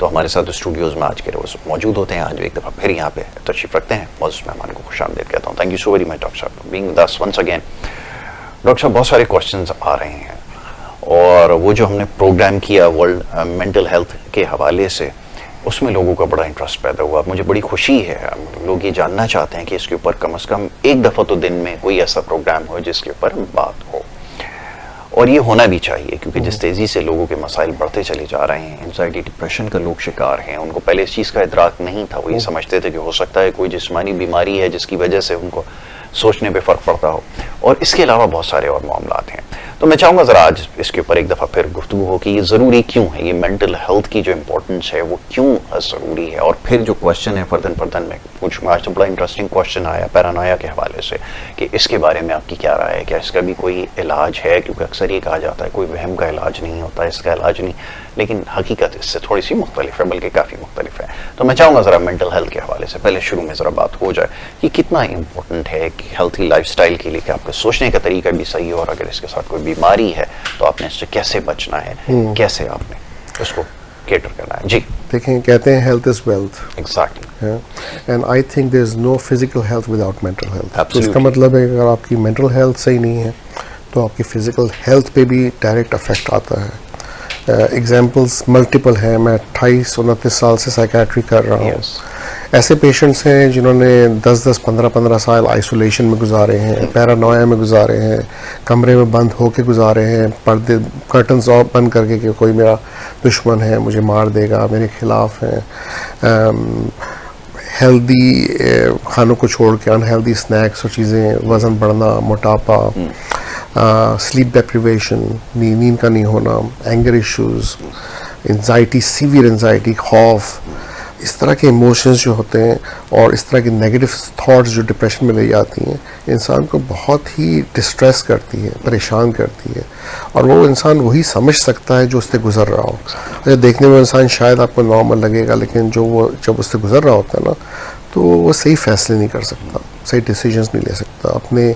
तो हमारे साथ स्टूडियोज़ में आज के रोज़ मौजूद होते हैं। आज एक दफ़ा फिर यहाँ पे तशरीफ़ रखते हैं। मौजूद मेहमान को खुशामदीद कहता हूँ। Thank you so very much doctor साहब being with us once again. Doctor साहब, बहुत सारे क्वेश्चंस आ रहे हैं और वो जो हमने प्रोग्राम किया वर्ल्ड मेंटल हेल्थ के हवाले से, उसमें लोगों का बड़ा इंटरेस्ट पैदा हुआ। मुझे बड़ी खुशी है, लोग ये जानना चाहते हैं कि इसके ऊपर कम से कम एक दफ़ा तो दिन में कोई ऐसा प्रोग्राम हो जिसके ऊपर बात हो, और ये होना भी चाहिए क्योंकि जिस तेज़ी से लोगों के मसाइल बढ़ते चले जा रहे हैं, एंजाइटी डिप्रेशन का लोग शिकार हैं। उनको पहले इस चीज़ का इदराक नहीं था, वो ये समझते थे कि हो सकता है कोई जिस्मानी बीमारी है जिसकी वजह से उनको सोचने पे फ़र्क पड़ता हो, और इसके अलावा बहुत सारे और मामलात हैं। तो मैं चाहूँगा ज़रा आज इसके ऊपर एक दफ़ा फिर गुफ्तगू हो कि ये ज़रूरी क्यों है, ये मेंटल हेल्थ की जो इम्पोर्टेंस है वो क्यों ज़रूरी है। और फिर जो क्वेश्चन है फर्दन में पूछूंगा। आज तो बड़ा इंटरेस्टिंग क्वेश्चन आया पैरानोया के हवाले से कि इसके बारे में आपकी क्या राय है, क्या इसका भी कोई इलाज है? क्योंकि अक्सर ये कहा जाता है कोई वहम का इलाज नहीं होता, इसका इलाज नहीं, लेकिन हकीकत इससे थोड़ी सी मुख्तलिफ है, बल्कि काफ़ी मुख्तलिफ है। तो मैं चाहूँगा ज़रा मेंटल हेल्थ के हवाले से पहले शुरू में ज़रा बात हो जाए कि कितना इंपॉर्टेंट है कि हेल्थी लाइफस्टाइल के लिए कि आपका सोचने का तरीका भी सही हो, और अगर इसके साथ कोई बीमारी है तो आपने इससे कैसे बचना है, कैसे आपने उसको केटर करना है। जी देखें, कहते हैं health is wealth. Exactly. And I think there is no physical health without mental health. तो इसका Absolutely. मतलब है अगर आपकी मेंटल हेल्थ सही नहीं है तो आपकी फिजिकल हेल्थ पे भी डायरेक्ट अफेक्ट आता है। एग्जाम्पल्स मल्टीपल हैं। मैं 28-29 साल से साइकेट्री कर रहा हूँ। Yes. ऐसे पेशेंट्स हैं जिन्होंने 10-10, 15-15 साल आइसोलेशन में गुजारे हैं, पैरानोया में गुजारे हैं, कमरे में बंद होके गुजारे हैं, पर्दे कर्टन्स ऑफ बंद करके कि कोई मेरा दुश्मन है, मुझे मार देगा, मेरे खिलाफ है। हेल्दी खानों को छोड़ के अनहेल्दी स्नैक्स और चीज़ें, वज़न बढ़ना, मोटापा, स्लीप डेप्रिवेशन, नींद का नहीं होना, anger issues, anxiety, severe anxiety, खौफ, इस तरह के इमोशंस जो होते हैं और इस तरह की नेगेटिव थॉट्स जो डिप्रेशन में ले जाती हैं, इंसान को बहुत ही डिस्ट्रेस करती है, परेशान करती है। और वो इंसान वही समझ सकता है जो उससे गुजर रहा हो। अच्छा, देखने में इंसान शायद आपको नॉर्मल लगेगा, लेकिन जब उससे गुजर रहा होता है ना, तो वो सही फैसले नहीं कर सकता, सही डिसीजंस नहीं ले सकता अपने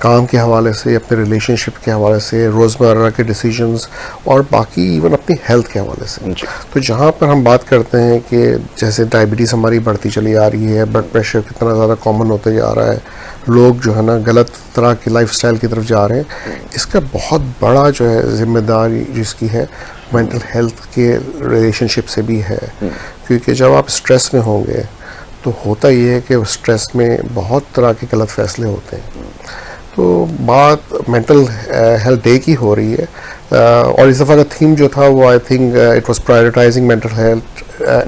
काम के हवाले से, अपने रिलेशनशिप के हवाले से, रोज़मर्रा के डिसीजंस और बाकी इवन अपनी हेल्थ के हवाले से। तो जहाँ पर हम बात करते हैं कि जैसे डायबिटीज़ हमारी बढ़ती चली आ रही है, ब्लड प्रेशर कितना ज़्यादा कॉमन होते जा रहा है, लोग जो है ना गलत तरह की लाइफस्टाइल की तरफ जा रहे हैं, इसका बहुत बड़ा जो है जिम्मेदारी जिसकी है मेंटल हेल्थ के रिलेशनशिप से भी है। क्योंकि जब आप स्ट्रेस में होंगे तो होता ये है कि स्ट्रेस में बहुत तरह के गलत फैसले होते हैं। तो बात मेंटल हेल्थ डे की हो रही है, और इस दफ़ा का थीम जो था वो I think it was prioritising mental health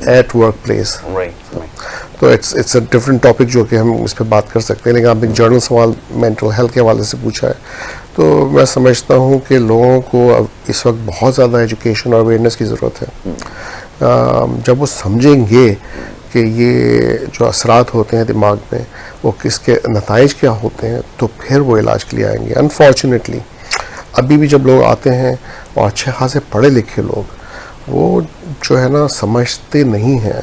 at work place. तो इट्स अ डिफरेंट टॉपिक जो कि हम इस पर बात कर सकते हैं, लेकिन आपने जर्नल सवाल मेंटल हेल्थ के हवाले से पूछा है, तो मैं समझता हूँ कि लोगों को इस वक्त बहुत ज़्यादा एजुकेशन और अवेयरनेस की ज़रूरत है। जब वो समझेंगे कि ये जो असरात होते हैं दिमाग में वो किसके नताइज क्या होते हैं, तो फिर वो इलाज के लिए आएंगे। अनफॉर्चुनेटली अभी भी जब लोग आते हैं और अच्छे खासे पढ़े लिखे लोग, वो जो है ना समझते नहीं हैं।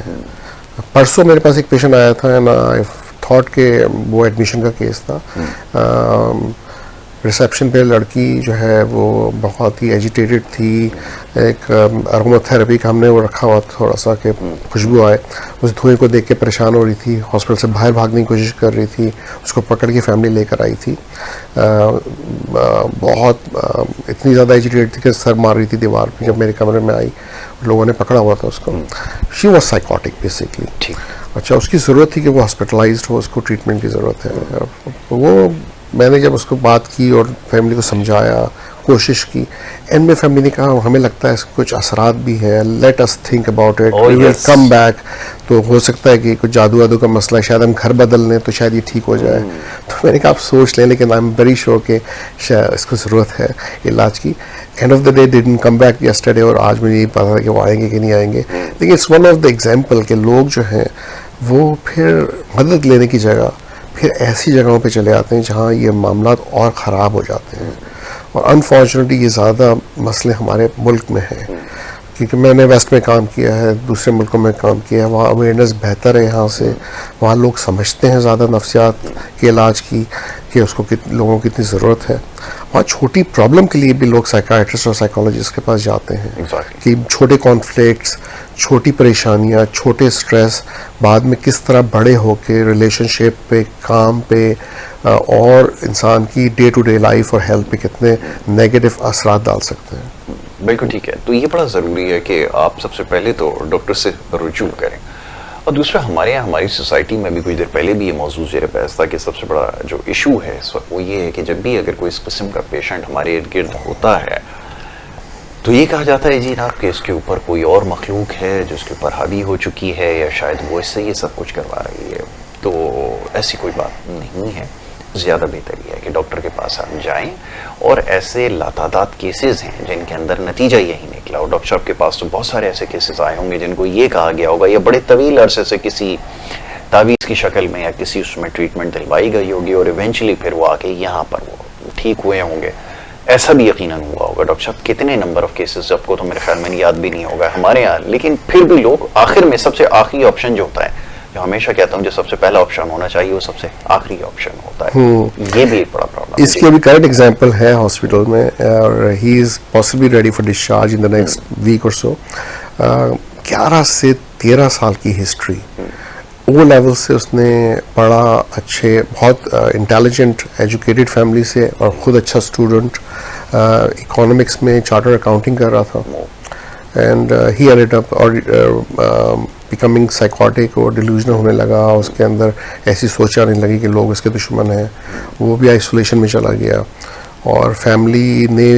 परसों मेरे पास एक पेशेंट आया था ना, आई थॉट के वो एडमिशन का केस था। रिसेप्शन पे लड़की जो है वो बहुत ही एजिटेटेड थी। एक अरोमाथेरेपी का हमने वो रखा हुआ थोड़ा सा कि खुशबू आए, उस धुएं को देख के परेशान हो रही थी, हॉस्पिटल से बाहर भागने की कोशिश कर रही थी। उसको पकड़ के फैमिली लेकर आई थी। बहुत इतनी ज़्यादा एजिटेटेड थी कि सर मार रही थी दीवार पे। जब मेरे कमरे में आई, लोगों ने पकड़ा हुआ था उसको। She was psychotic basically. अच्छा, उसकी ज़रूरत थी कि वो हॉस्पिटलाइज्ड हो, उसको ट्रीटमेंट की ज़रूरत है। वो मैंने जब उसको बात की और फैमिली को समझाया, कोशिश की, एंड में फैमिली ने कहा हमें लगता है इसके कुछ असरात भी है, let us think about it, we will come back. तो हो सकता है कि कुछ जादू वादू का मसला है, शायद हम घर बदल लें तो शायद ये ठीक हो जाए। तो मैंने कहा आप सोच लें, लेकिन आई एम वेरी श्योर कि इसको ज़रूरत है इलाज की। End of the day didn't come back yesterday, और आज मुझे ये पता था कि वो आएंगे कि नहीं आएंगे। लेकिन it's one of the example के लोग जो हैं वो फिर मदद लेने की जगह फिर ऐसी जगहों पे चले आते हैं जहाँ ये मामलात और ख़राब हो जाते हैं। और अनफॉर्चुनेटली ये ज़्यादा मसले हमारे मुल्क में हैं, क्योंकि मैंने वेस्ट में काम किया है, दूसरे मुल्कों में काम किया है, वहाँ अवेयरनेस बेहतर है यहाँ से। वहाँ लोग समझते हैं ज़्यादा नफ्सियात के इलाज की, कि उसको लोगों की इतनी ज़रूरत है। वहाँ छोटी प्रॉब्लम के लिए भी लोग साइकाइट्रिस्ट और साइकोलॉजिस्ट के पास जाते हैं। कि छोटे कॉन्फ्लिक्ट्स, छोटी परेशानियां, छोटे स्ट्रेस बाद में किस तरह बड़े होके रिलेशनशिप पे, काम पे और इंसान की डे टू डे लाइफ और हेल्थ पे कितने नेगेटिव असरात डाल सकते हैं। बिल्कुल ठीक है। तो ये बड़ा ज़रूरी है कि आप सबसे पहले तो डॉक्टर से रुजू करें, और दूसरा हमारे यहाँ हमारी सोसाइटी में भी कुछ देर पहले भी ये मौजूद ज़ेर बहस था कि सबसे बड़ा जो इशू है इस वक्त वो ये है कि जब भी अगर कोई इस किस्म का पेशेंट हमारे इर्द गिर्द होता है तो ये कहा जाता है जी ना कि इसके ऊपर कोई और मखलूक है जो इसके ऊपर हावी हो चुकी है, या शायद वो इससे ये सब कुछ करवा रही है। तो ऐसी कोई बात नहीं है। ज़्यादा बेहतर ये है कि डॉक्टर के पास आप जाएं, और ऐसे लातादाद केसेस हैं जिनके अंदर नतीजा यही निकला, और डॉक्टर साहब के पास तो बहुत सारे ऐसे केसेस आए होंगे जिनको ये कहा गया होगा या बड़े तवील अरसे से किसी तावीज़ की शक्ल में या किसी उसमें ट्रीटमेंट दिलवाई गई होगी, और इवेंचुअली फिर वो आके यहाँ पर वो ठीक हुए होंगे। ऐसा भी यकीनन हुआ होगा। डॉक्टर साहब कितने नंबर ऑफ केसेस आपको तो मेरे ख्याल में याद भी नहीं होगा हमारे यहाँ, लेकिन फिर भी लोग आखिर में सबसे आखिरी ऑप्शन जो होता है, जो हमेशा कहता हूँ जो सबसे पहला ऑप्शन होना चाहिए वो सबसे आखिरी ऑप्शन होता है। ये भी एक बड़ा प्रॉब्लम है। इसकी अभी करंट एग्जांपल है हॉस्पिटल में, और he is possibly ready for discharge in the next week or so. 11 से 13 साल की हिस्ट्री, वो लेवल से उसने पढ़ा, अच्छे बहुत इंटेलिजेंट एजुकेटेड फैमिली से, और ख़ुद अच्छा स्टूडेंट, इकोनॉमिक्स में चार्टर अकाउंटिंग कर रहा था, एंड ही एंडेड अप और बिकमिंग साइकोटिक और डिल्यूजनल होने लगा। उसके अंदर ऐसी सोच आने लगी कि लोग इसके दुश्मन हैं, वो भी आइसोलेशन में चला गया, और फैमिली ने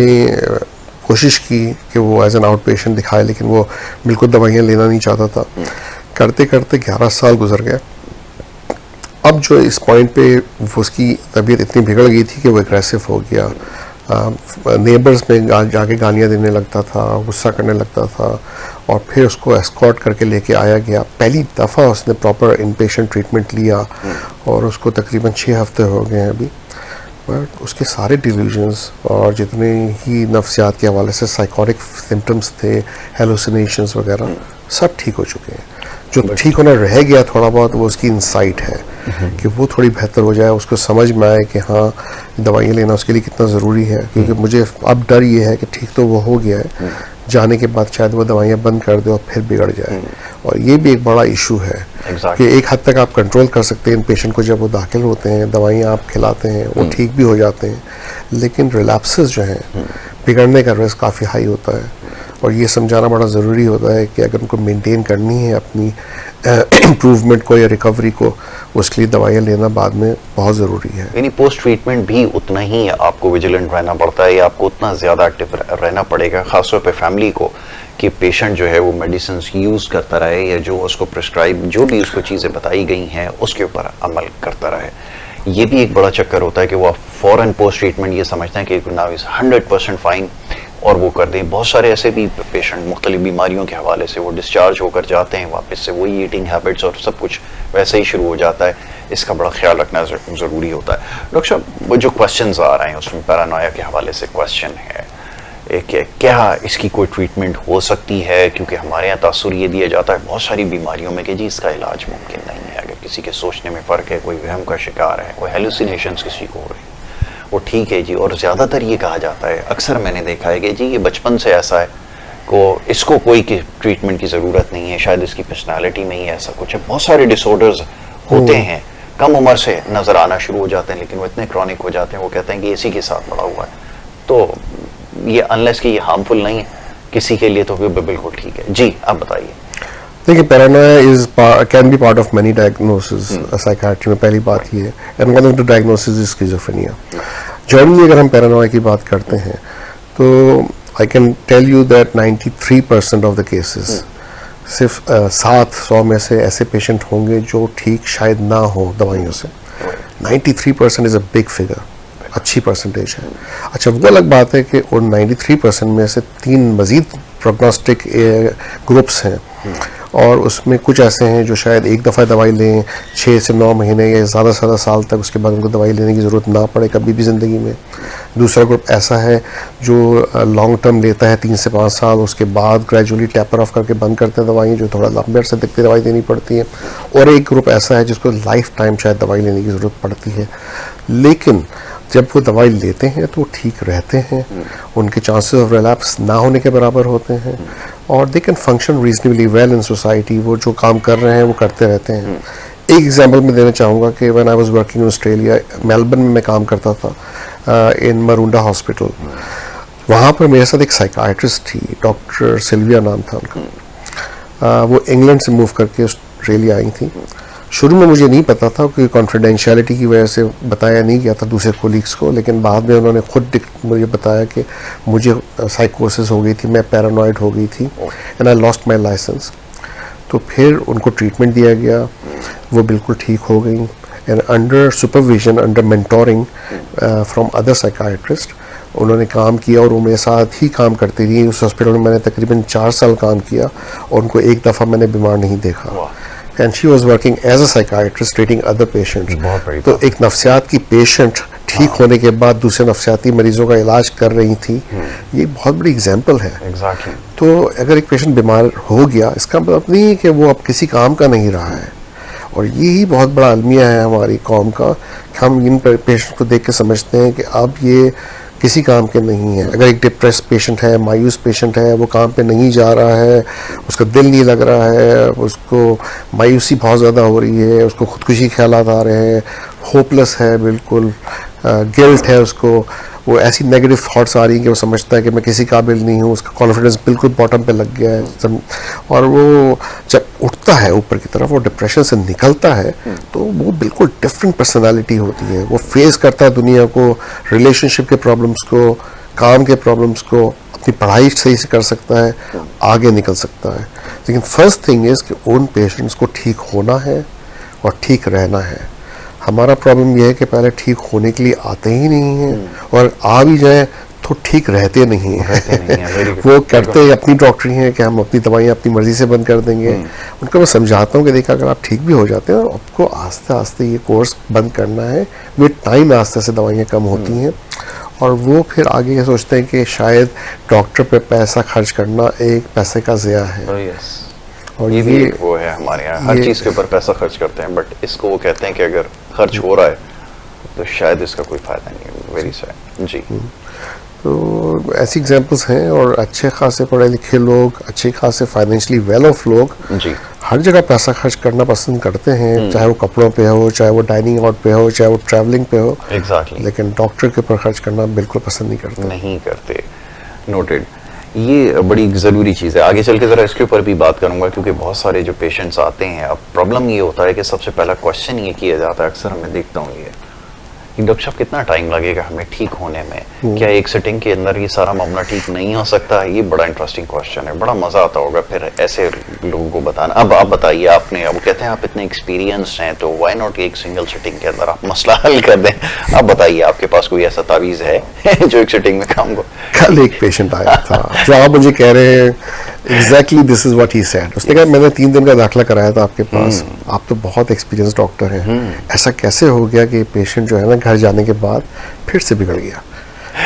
कोशिश की कि वो एज एन आउट पेशेंट दिखाए, लेकिन वो बिल्कुल दवाइयाँ लेना नहीं चाहता था। करते करते 11 साल गुजर गए। अब जो इस पॉइंट पे उसकी तबीयत इतनी बिगड़ गई थी कि वो एग्रेसिव हो गया, नेबर्स में जाके गालियाँ देने लगता था, गुस्सा करने लगता था, और फिर उसको एस्कॉर्ट करके लेके आया गया। पहली दफ़ा उसने प्रॉपर इनपेशेंट ट्रीटमेंट लिया, और उसको तकरीबन 6 हफ्ते हो गए हैं अभी। बट उसके सारे डिल्यूजन्स और जितने ही नफ्सियात के हवाले से साइकोटिक सिम्टम्स थे, हेलुसिनेशंस वगैरह, सब ठीक हो चुके हैं। जो ठीक होना रह गया थोड़ा बहुत, वो उसकी इंसाइट है कि वो थोड़ी बेहतर हो जाए, उसको समझ में आए कि हाँ दवाइयाँ लेना उसके लिए कितना ज़रूरी है। क्योंकि मुझे अब डर ये है कि ठीक तो वो हो गया है, जाने के बाद शायद वो दवाइयाँ बंद कर दे और फिर बिगड़ जाए। और ये भी एक बड़ा इशू है कि एक हद तक आप कंट्रोल कर सकते हैं इन पेशेंट को, जब वो दाखिल होते हैं, दवाइयाँ आप खिलाते हैं, वो ठीक भी हो जाते हैं, लेकिन रिलैप्सेस जो हैं, बिगड़ने का रिस्क काफ़ी हाई होता है। और ये समझाना बड़ा ज़रूरी होता है कि अगर उनको मेंटेन करनी है अपनी इम्प्रूवमेंट को या रिकवरी को, उसके लिए दवाइयाँ लेना बाद में बहुत ज़रूरी है। यानी पोस्ट ट्रीटमेंट भी उतना ही आपको विजिलेंट रहना पड़ता है, या आपको उतना ज़्यादा एक्टिव रहना पड़ेगा, ख़ासतौर पे फैमिली को, कि पेशेंट जो है वो मेडिसिन यूज़ करता रहे, या जो उसको प्रिस्क्राइब जो भी उसको चीज़ें बताई गई हैं उसके ऊपर अमल करता रहे। ये भी एक बड़ा चक्कर होता है कि वो फ़ौरन पोस्ट ट्रीटमेंट ये समझते हैं कि नाउ इज़ 100% फाइन, और वो कर दें। बहुत सारे ऐसे भी पेशेंट मुख्तलिफ बीमारियों के हवाले से वो डिस्चार्ज होकर जाते हैं, वापस से वही ईटिंग हैबिट्स और सब कुछ वैसे ही शुरू हो जाता है। इसका बड़ा ख्याल रखना ज़रूरी होता है। डॉक्टर साहब, वो जो क्वेश्चंस आ रहे हैं उसमें पैरानोया के हवाले से क्वेश्चन है कि क्या इसकी कोई ट्रीटमेंट हो सकती है, क्योंकि हमारे यहाँ तासुर ये दिया जाता है बहुत सारी बीमारियों में कि जी इसका इलाज मुमकिन नहीं है। अगर किसी के सोचने में फ़र्क है, कोई वहम का शिकार है, कोई हेलुसिनेशंस किसी को हो रही है, वो ठीक है जी। और ज़्यादातर ये कहा जाता है, अक्सर मैंने देखा है कि जी ये बचपन से ऐसा है, को इसको कोई ट्रीटमेंट की ज़रूरत नहीं है, शायद इसकी पर्सनालिटी में ही ऐसा कुछ है। बहुत सारे डिसऑर्डर्स होते हैं, कम उम्र से नज़र आना शुरू हो जाते हैं, लेकिन वो इतने क्रॉनिक हो जाते हैं, वो कहते हैं कि इसी के साथ बड़ा हुआ है। तो ये अनलेस कि ये हार्मफुल नहीं है किसी के लिए, तो बिल्कुल ठीक है जी। आप बताइए। देखिए, paranoia is can be part of many diagnosis psychiatry में। पहली बात ये है, and one of the diagnosis is schizophrenia. Generally अगर हम पैरानोया की बात करते हैं तो I can tell you that 93% of the cases, सिर्फ 700 में से ऐसे पेशेंट होंगे जो ठीक शायद ना हो दवाइयों से। 93% इज अ बिग फिगर, अच्छी परसेंटेज है। अच्छा, वो अलग बात है कि उन 93% में से 3 मजीद प्रोग्नोस्टिक ग्रुप्स हैं, और उसमें कुछ ऐसे हैं जो शायद एक दफ़ा दवाई लें 6 से 9 महीने या ज़्यादा से ज़्यादा साल तक, उसके बाद उनको दवाई लेने की ज़रूरत ना पड़े कभी भी ज़िंदगी में। दूसरा ग्रुप ऐसा है जो लॉन्ग टर्म लेता है 3 से 5 साल, उसके बाद ग्रेजुअली टैपर ऑफ करके बंद करते हैं दवाइयाँ, जो थोड़ा लंबे अरसे तक दवाई देनी पड़ती है। और एक ग्रुप ऐसा है जिसको लाइफ टाइम शायद दवाई लेने की ज़रूरत पड़ती है। लेकिन जब वो दवाई लेते हैं तो वो ठीक रहते हैं, उनके चांसेस ऑफ रिलैप्स ना होने के बराबर होते हैं और they can function reasonably well in society. वो जो काम कर रहे हैं वो करते रहते हैं। एक एग्जांपल मैं देना चाहूँगा कि when I was working in Australia, Melbourne में मैं काम करता था इन मरूंडा हॉस्पिटल। वहाँ पर मेरे साथ एक साइकाइट्रिस्ट थी, डॉक्टर सिल्विया नाम था उनका। वो इंग्लैंड से मूव करके ऑस्ट्रेलिया आई थी। शुरू में मुझे नहीं पता था क्योंकि कॉन्फिडेंशियलिटी की वजह से बताया नहीं गया था दूसरे कोलीग्स को, लेकिन बाद में उन्होंने खुद मुझे बताया कि मुझे साइकोसिस हो गई थी, मैं पैरानॉइड हो गई थी and I lost my licence. तो फिर उनको ट्रीटमेंट दिया गया, वो बिल्कुल ठीक हो गई and under supervision, under mentoring from other psychiatrist उन्होंने काम किया और वो मेरे साथ ही काम करती रही। उस हॉस्पिटल में मैंने तकरीबन 4 साल काम किया और उनको एक दफ़ा मैंने बीमार नहीं देखा। And she was working as a psychiatrist treating other patients. तो एक नफ्सियात की पेशेंट ठीक होने के बाद दूसरे नफ्सियाती मरीजों का इलाज कर रही थी, ये बहुत बड़ी एग्जाम्पल है। Exactly. तो अगर एक पेशेंट बीमार हो गया, इसका मतलब नहीं है कि वो अब किसी काम का नहीं रहा है। और यही बहुत बड़ा अलमिया है हमारी कौम का कि हम इन पेशेंट को देख के समझते हैं कि अब ये किसी काम के नहीं है। अगर एक डिप्रेस पेशेंट है, मायूस पेशेंट है, वो काम पे नहीं जा रहा है, उसका दिल नहीं लग रहा है, उसको मायूसी बहुत ज़्यादा हो रही है, उसको खुदकुशी ख्यालात आ रहे हैं, होपलेस है, बिल्कुल गिल्ट है उसको, वो ऐसी नेगेटिव थॉट्स आ रही हैं कि वो समझता है कि मैं किसी काबिल नहीं हूँ, उसका कॉन्फिडेंस बिल्कुल बॉटम पे लग गया है। और वो जब उठता है ऊपर की तरफ, वो डिप्रेशन से निकलता है तो वो बिल्कुल डिफरेंट पर्सनालिटी होती है। वो फेस करता है दुनिया को, रिलेशनशिप के प्रॉब्लम्स को, काम के प्रॉब्लम्स को, अपनी पढ़ाई सही से कर सकता है, आगे निकल सकता है। लेकिन फर्स्ट थिंग इज़ कि उन पेशेंट्स को ठीक होना है और ठीक रहना है। हमारा प्रॉब्लम यह है कि पहले ठीक होने के लिए आते ही नहीं हैं और आ भी जाए तो ठीक रहते नहीं हैं। वो करते अपनी डॉक्टरी हैं कि हम अपनी दवाइयाँ अपनी मर्जी से बंद कर देंगे। उनको मैं समझाता हूँ कि देखा अगर आप ठीक भी हो जाते हैं, आपको आस्ते आस्ते ये कोर्स बंद करना है। विद टाइम आस्ते से दवाइयाँ कम होती हैं और वो फिर आगे ये सोचते हैं कि शायद डॉक्टर पे पैसा खर्च करना एक पैसे का ज़िया है। और ये भी एक वो है हमारे यहाँ, हर चीज़ के ऊपर पैसा खर्च करते हैं, बट इसको वो कहते हैं कि अगर खर्च हो रहा है तो शायद इसका कोई फ़ायदा नहीं है। वेरी सैड जी। तो ऐसी एग्जांपल्स हैं और अच्छे खासे पढ़े लिखे लोग, अच्छे खासे फाइनेंशियली वेल ऑफ लोग जी हर जगह पैसा खर्च करना पसंद करते हैं, चाहे वो कपड़ों पे हो, चाहे वो डाइनिंग आउट पे हो, चाहे वो ट्रैवलिंग पे हो। एग्जैक्टली। लेकिन डॉक्टर के ऊपर खर्च करना बिल्कुल पसंद नहीं करते। नोटेड। ये बड़ी ज़रूरी चीज़ है। आगे चल के ज़रा इसके ऊपर भी बात करूंगा क्योंकि बहुत सारे जो पेशेंट्स आते हैं, अब प्रॉब्लम ये होता है कि सबसे पहला क्वेश्चन ये किया जाता है, अक्सर मैं देखता हूँ ये कि डॉक्टर साहब कितना टाइम लगेगा हमें ठीक होने में, क्या एक सिटिंग के अंदर ये सारा मामला ठीक नहीं हो सकता? ये बड़ा इंटरेस्टिंग क्वेश्चन है, बड़ा मज़ा आता होगा फिर ऐसे लोगों को बताना। अब आप बताइए, आपने अब कहते हैं आप इतने एक्सपीरियंस हैं तो वाई नॉट एक सिंगल सिटिंग के अंदर आप मसला हल कर दें। आप बताइए, आपके पास कोई ऐसा तावीज़ है जो एक सिटिंग में काम को? कल एक पेशेंट आया था जो आप मुझे कह रहे हैं exactly this is what he said. उसने कहा मैंने 3 दिन का दाखिला कराया था आपके पास, आप तो बहुत एक्सपीरियंस डॉक्टर हैं, ऐसा कैसे हो गया कि पेशेंट जो है ना घर जाने के बाद फिर से बिगड़ गया?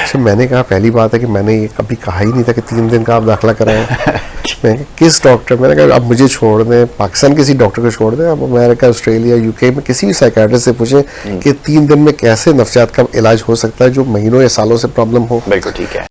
अच्छा, मैंने कहा पहली बात है कि मैंने ये कभी कहा ही नहीं था कि 3 दिन का आप दाखिला कराएं। मैं किस डॉक्टर, मैंने कहा आप मुझे छोड़ दें, पाकिस्तान किसी डॉक्टर को छोड़ दें, आप अमेरिका, ऑस्ट्रेलिया, यूके में किसी भी साइकियाट्रिस्ट से पूछें कि 3 दिन में कैसे नफ्सियात का इलाज हो सकता है जो महीनों या सालों से प्रॉब्लम हो। बिल्कुल ठीक है।